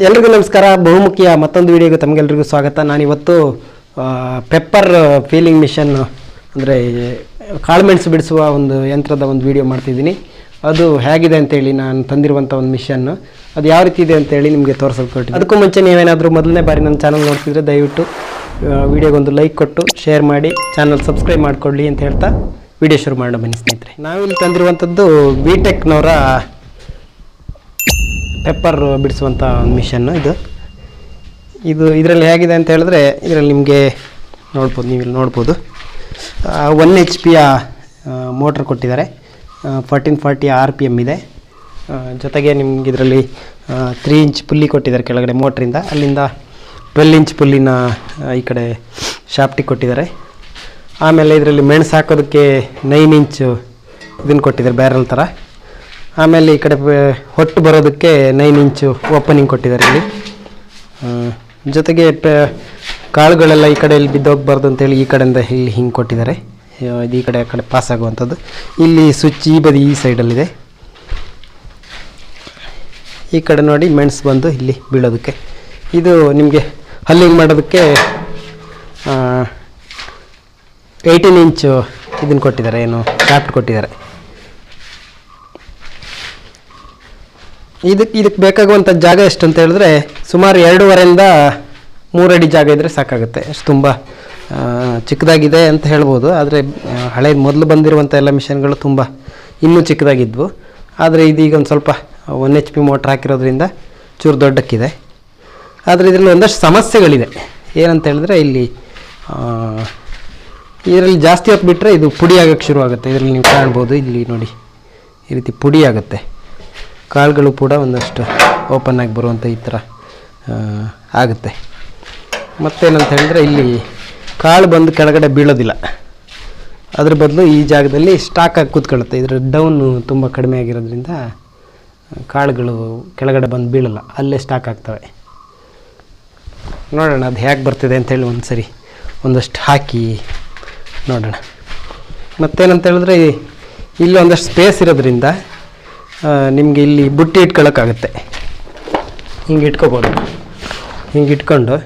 ಎಲ್ರಿಗೂ ನಮಸ್ಕಾರ. ಬಹುಮುಖಿಯ ಮತ್ತೊಂದು ವಿಡಿಯೋಗೆ ತಮಗೆಲ್ಲರಿಗೂ ಸ್ವಾಗತ. ನಾನಿವತ್ತು ಪೆಪ್ಪರ್ ಫೀಲಿಂಗ್ ಮಿಷನ್ ಅಂದರೆ ಕಾಳುಮೆಣಸು ಬಿಡಿಸುವ ಒಂದು ಯಂತ್ರದ ಒಂದು ವಿಡಿಯೋ ಮಾಡ್ತಿದ್ದೀನಿ. ಅದು ಹೇಗಿದೆ ಅಂತೇಳಿ ನಾನು ತಂದಿರುವಂಥ ಒಂದು ಮಿಷನ್ನು ಅದು ಯಾವ ರೀತಿ ಇದೆ ಅಂತೇಳಿ ನಿಮಗೆ ತೋರಿಸಲ್ಕೊಟ್ಟಿದ್ದೀನಿ. ಅದಕ್ಕೂ ಮುಂಚೆ ನೀವೇನಾದರೂ ಮೊದಲನೇ ಬಾರಿ ನನ್ನ ಚಾನಲ್ ನೋಡ್ತಿದ್ರೆ ದಯವಿಟ್ಟು ವಿಡಿಯೋಗೊಂದು ಲೈಕ್ ಕೊಟ್ಟು ಶೇರ್ ಮಾಡಿ ಚಾನಲ್ ಸಬ್ಸ್ಕ್ರೈಬ್ ಮಾಡಿಕೊಳ್ಳಿ ಅಂತ ಹೇಳ್ತಾ ವಿಡಿಯೋ ಶುರು ಮಾಡೋಣ ಬನ್ನಿ ಸ್ನೇಹಿತರೆ. ನಾವಿಲ್ಲಿ ತಂದಿರುವಂಥದ್ದು ವಿಟೆಕ್ನವರ ಪೆಪ್ಪರ್ ಬಿಡಿಸುವಂಥ ಒಂದು ಮಿಷನ್ನು. ಇದರಲ್ಲಿ ಹೇಗಿದೆ ಅಂತ ಹೇಳಿದ್ರೆ ಇದರಲ್ಲಿ ನಿಮಗೆ ನೀವು ಇಲ್ಲಿ ನೋಡ್ಬೋದು 1 HP ಮೋಟ್ರ್ ಕೊಟ್ಟಿದ್ದಾರೆ. 1440 RPM ಇದೆ. ಜೊತೆಗೆ ನಿಮ್ಗೆ ಇದರಲ್ಲಿ 3 ಇಂಚ್ ಪುಲ್ಲಿ ಕೊಟ್ಟಿದ್ದಾರೆ ಕೆಳಗಡೆ ಮೋಟ್ರಿಂದ. ಅಲ್ಲಿಂದ 12 ಇಂಚ್ ಪುಲ್ಲಿನ ಈ ಕಡೆ ಶಾಫ್ಟಿಗೆ ಕೊಟ್ಟಿದ್ದಾರೆ. ಆಮೇಲೆ ಇದರಲ್ಲಿ ಮೆಣಸು ಹಾಕೋದಕ್ಕೆ 9 ಇಂಚ್ ಇದನ್ನು ಕೊಟ್ಟಿದ್ದಾರೆ ಬ್ಯಾರಲ್ ಥರ. ಆಮೇಲೆ ಈ ಕಡೆ ಹೊಟ್ಟು ಬರೋದಕ್ಕೆ 9 ಇಂಚು ಓಪನಿಂಗ್ ಕೊಟ್ಟಿದ್ದಾರೆ ಇಲ್ಲಿ. ಜೊತೆಗೆ ಕಾಳುಗಳೆಲ್ಲ ಈ ಕಡೆಯಲ್ಲಿ ಬಿದ್ದೋಗಬಾರ್ದು ಅಂತೇಳಿ ಈ ಕಡೆಯಿಂದ ಇಲ್ಲಿ ಹಿಂಗೆ ಕೊಟ್ಟಿದ್ದಾರೆ. ಇದು ಈ ಕಡೆ ಆ ಕಡೆ ಪಾಸ್ ಆಗುವಂಥದ್ದು. ಇಲ್ಲಿ ಸ್ವಿಚ್ ಈ ಬದಿ ಈ ಸೈಡಲ್ಲಿದೆ. ಈ ಕಡೆ ನೋಡಿ ಮೆಣಸು ಬಂದು ಇಲ್ಲಿ ಬೀಳೋದಕ್ಕೆ. ಇದು ನಿಮಗೆ ಹಲ್ಲಿಂಗ್ ಮಾಡೋದಕ್ಕೆ 18 ಇಂಚು ಇದನ್ನು ಕೊಟ್ಟಿದ್ದಾರೆ, ಏನು ಶಾಫ್ಟ್ ಕೊಟ್ಟಿದ್ದಾರೆ. ಇದಕ್ಕೆ ಬೇಕಾಗುವಂಥ ಜಾಗ ಎಷ್ಟು ಅಂತ ಹೇಳಿದ್ರೆ ಸುಮಾರು 2.5 3 ಅಡಿ ಜಾಗ ಇದ್ದರೆ ಸಾಕಾಗುತ್ತೆ. ಅಷ್ಟು ತುಂಬ ಚಿಕ್ಕದಾಗಿದೆ ಅಂತ ಹೇಳ್ಬೋದು. ಆದರೆ ಹಳೆ ಮೊದಲು ಬಂದಿರುವಂಥ ಎಲ್ಲ ಮಿಷನ್ಗಳು ತುಂಬ ಇನ್ನೂ ಚಿಕ್ಕದಾಗಿದ್ವು. ಆದರೆ ಇದೀಗ ಒಂದು ಸ್ವಲ್ಪ 1 HP ಮೋಟ್ರ್ ಹಾಕಿರೋದ್ರಿಂದ ಚೂರು ದೊಡ್ಡಕ್ಕಿದೆ. ಆದರೆ ಇದರಲ್ಲಿ ಒಂದಷ್ಟು ಸಮಸ್ಯೆಗಳಿದೆ. ಏನಂತ ಹೇಳಿದ್ರೆ ಇದರಲ್ಲಿ ಜಾಸ್ತಿ ಹೊತ್ತು ಬಿಟ್ಟರೆ ಇದು ಪುಡಿ ಆಗೋಕ್ಕೆ ಶುರು ಆಗುತ್ತೆ. ಇದರಲ್ಲಿ ನೀವು ಕಾಣ್ಬೋದು, ಇಲ್ಲಿ ನೋಡಿ ಈ ರೀತಿ ಪುಡಿ ಆಗುತ್ತೆ. ಕಾಳುಗಳು ಕೂಡ ಒಂದಷ್ಟು ಓಪನ್ ಆಗಿ ಬರುವಂಥ ಈ ಥರ ಆಗುತ್ತೆ. ಮತ್ತೇನಂತ ಹೇಳಿದ್ರೆ ಇಲ್ಲಿ ಕಾಳು ಬಂದು ಕೆಳಗಡೆ ಬೀಳೋದಿಲ್ಲ. ಅದ್ರ ಬದಲು ಈ ಜಾಗದಲ್ಲಿ ಸ್ಟಾಕಾಗಿ ಕೂತ್ಕೊಳ್ಳುತ್ತೆ. ಇದರ ಡೌನು ತುಂಬ ಕಡಿಮೆ ಆಗಿರೋದ್ರಿಂದ ಕಾಳುಗಳು ಕೆಳಗಡೆ ಬಂದು ಬೀಳಲ್ಲ, ಅಲ್ಲೇ ಸ್ಟಾಕ್ ಆಗ್ತವೆ. ನೋಡೋಣ ಅದು ಹೇಗೆ ಬರ್ತಿದೆ ಅಂಥೇಳಿ ಒಂದಷ್ಟು ಹಾಕಿ ನೋಡೋಣ. ಮತ್ತೇನಂತ ಹೇಳಿದ್ರೆ ಇಲ್ಲಿ ಒಂದಷ್ಟು ಸ್ಪೇಸ್ ಇರೋದ್ರಿಂದ ನಿಮಗೆ ಇಲ್ಲಿ ಬುಟ್ಟಿ ಇಟ್ಕೊಳ್ಳೋಕ್ಕಾಗುತ್ತೆ. ಹಿಂಗೆ ಇಟ್ಕೋಬೋದು. ಹಿಂಗೆ ಇಟ್ಕೊಂಡು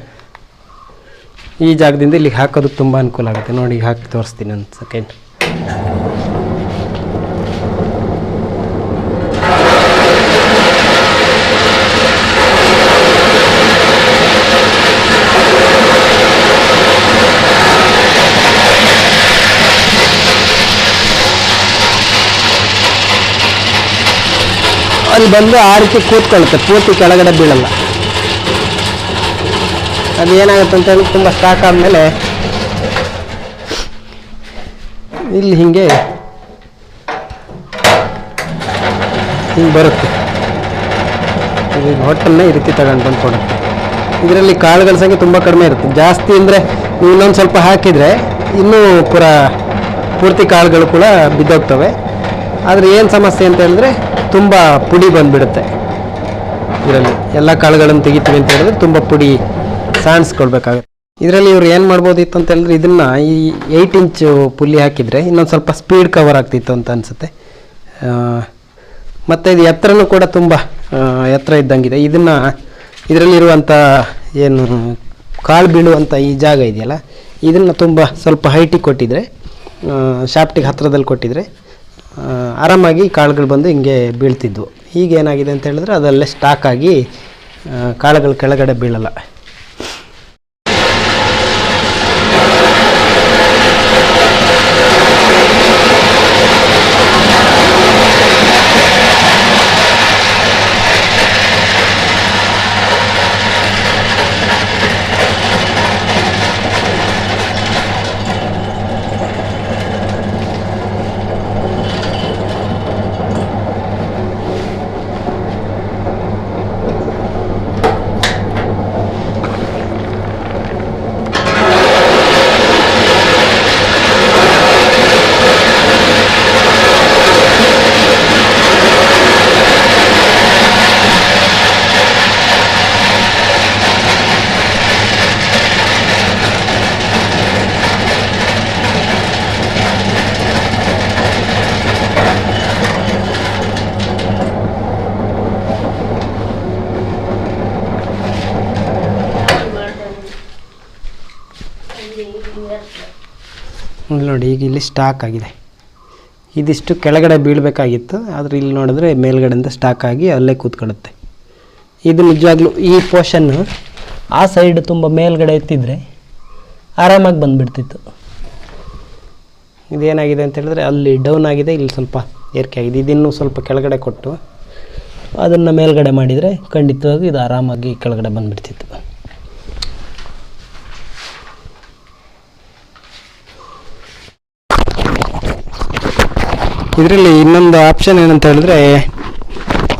ಈ ಜಾಗದಿಂದ ಇಲ್ಲಿಗೆ ಹಾಕೋದಕ್ಕೆ ತುಂಬ ಅನುಕೂಲ ಆಗುತ್ತೆ. ನೋಡಿ ಈಗ ಹಾಕಿ ತೋರಿಸ್ತೀನಿ ಒಂದು ಸೆಕೆಂಡ್. ಅಲ್ಲಿ ಬಂದು ಆ ರೀತಿ ಕೂತ್ಕೊಳ್ಳುತ್ತೆ, ಪೂರ್ತಿ ಕೆಳಗಡೆ ಬೀಳಲ್ಲ. ಅದು ಏನಾಗುತ್ತೆ ಅಂತ ಹೇಳಿ ತುಂಬ ಸ್ಟಾಕ್ ಆದಮೇಲೆ ಇಲ್ಲಿ ಹಿಂಗೆ ಬರುತ್ತೆ. ಈಗ ಹೊಟ್ಟನ್ನು ಈ ರೀತಿ ತಗೊಂಡು ಬಂದು ಕೊಡುತ್ತೆ. ಇದರಲ್ಲಿ ಕಾಳುಗಳ ಸಂಖ್ಯೆ ತುಂಬ ಕಡಿಮೆ ಇರುತ್ತೆ. ಜಾಸ್ತಿ ಅಂದರೆ ನೀವು ಇನ್ನೊಂದು ಸ್ವಲ್ಪ ಹಾಕಿದರೆ ಇನ್ನೂ ಪೂರ್ತಿ ಕಾಳುಗಳು ಕೂಡ ಬಿದ್ದೋಗ್ತವೆ. ಆದರೆ ಏನು ಸಮಸ್ಯೆ ಅಂತ ಹೇಳಿದ್ರೆ ತುಂಬ ಪುಡಿ ಬಂದುಬಿಡುತ್ತೆ. ಇದರಲ್ಲಿ ಎಲ್ಲ ಕಾಳುಗಳನ್ನು ತೆಗಿತೀವಿ ಅಂತ ಹೇಳಿದ್ರೆ ತುಂಬ ಪುಡಿ ಸಾಣಿಸ್ಕೊಳ್ಬೇಕಾಗುತ್ತೆ. ಇದರಲ್ಲಿ ಇವ್ರು ಏನು ಮಾಡ್ಬೋದಿತ್ತು ಅಂತ ಹೇಳಿದ್ರೆ ಇದನ್ನು ಈ 8 ಇಂಚು ಪುಲ್ಲಿ ಹಾಕಿದರೆ ಇನ್ನೊಂದು ಸ್ವಲ್ಪ ಸ್ಪೀಡ್ ಕವರ್ ಆಗ್ತಿತ್ತು ಅಂತ ಅನಿಸುತ್ತೆ. ಮತ್ತು ಇದು ಎತ್ತರನೂ ಕೂಡ ತುಂಬ ಎತ್ತರ ಇದ್ದಂಗಿದೆ. ಇದರಲ್ಲಿರುವಂಥ ಏನು ಕಾಳು ಬೀಳುವಂಥ ಈ ಜಾಗ ಇದೆಯಲ್ಲ, ಇದನ್ನು ಸ್ವಲ್ಪ ಹೈಟಿಗೆ ಕೊಟ್ಟಿದ್ರೆ, ಶಾಫ್ಟಿಗೆ ಹತ್ತಿರದಲ್ಲಿ ಕೊಟ್ಟಿದ್ರೆ ಆರಾಮಾಗಿ ಕಾಳುಗಳು ಬಂದು ಹಿಂಗೆ ಬೀಳ್ತಿದ್ವು. ಈಗೇನಾಗಿದೆ ಅಂತ ಹೇಳಿದ್ರೆ ಅದಲ್ಲೇ ಸ್ಟಾಕ್ ಆಗಿ ಕಾಳುಗಳು ಕೆಳಗಡೆ ಬೀಳಲ್ಲ. ಇಲ್ಲಿ ನೋಡಿ, ಈಗ ಇಲ್ಲಿ ಸ್ಟಾಕ್ ಆಗಿದೆ. ಇದಿಷ್ಟು ಕೆಳಗಡೆ ಬೀಳಬೇಕಾಗಿತ್ತು, ಆದರೆ ಇಲ್ಲಿ ನೋಡಿದ್ರೆ ಮೇಲ್ಗಡೆಯಿಂದ ಸ್ಟಾಕ್ ಆಗಿ ಅಲ್ಲೇ ಕೂತ್ಕೊಳ್ಳುತ್ತೆ. ಇದು ನಿಜವಾಗ್ಲೂ ಈ ಪೋರ್ಷನ್ನು ಆ ಸೈಡ್ ತುಂಬ ಮೇಲ್ಗಡೆ ಎತ್ತಿದರೆ ಆರಾಮಾಗಿ ಬಂದುಬಿಡ್ತಿತ್ತು. ಇದೇನಾಗಿದೆ ಅಂತ ಹೇಳಿದ್ರೆ ಅಲ್ಲಿ ಡೌನ್ ಆಗಿದೆ, ಇಲ್ಲಿ ಸ್ವಲ್ಪ ಏರಿಕೆ ಆಗಿದೆ. ಇದನ್ನು ಸ್ವಲ್ಪ ಕೆಳಗಡೆ ಕೊಟ್ಟು ಅದನ್ನು ಮೇಲ್ಗಡೆ ಮಾಡಿದರೆ ಖಂಡಿತವಾಗಿ ಇದು ಆರಾಮಾಗಿ ಕೆಳಗಡೆ ಬಂದುಬಿಡ್ತಿತ್ತು. ಇದರಲ್ಲಿ ಇನ್ನೊಂದು ಆಪ್ಷನ್ ಏನಂತ ಹೇಳಿದ್ರೆ,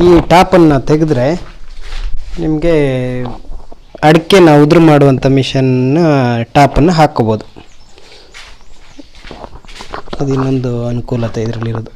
ಈ ಟಾಪನ್ನು ತೆಗೆದ್ರೆ ನಿಮಗೆ ಅಡಿಕೆನ ಉದುರು ಮಾಡುವಂಥ ಮಿಷನ್ನ ಟಾಪನ್ನು ಹಾಕ್ಕೋಬೋದು. ಅದು ಇನ್ನೊಂದು ಅನುಕೂಲತೆ ಇದರಲ್ಲಿರೋದು.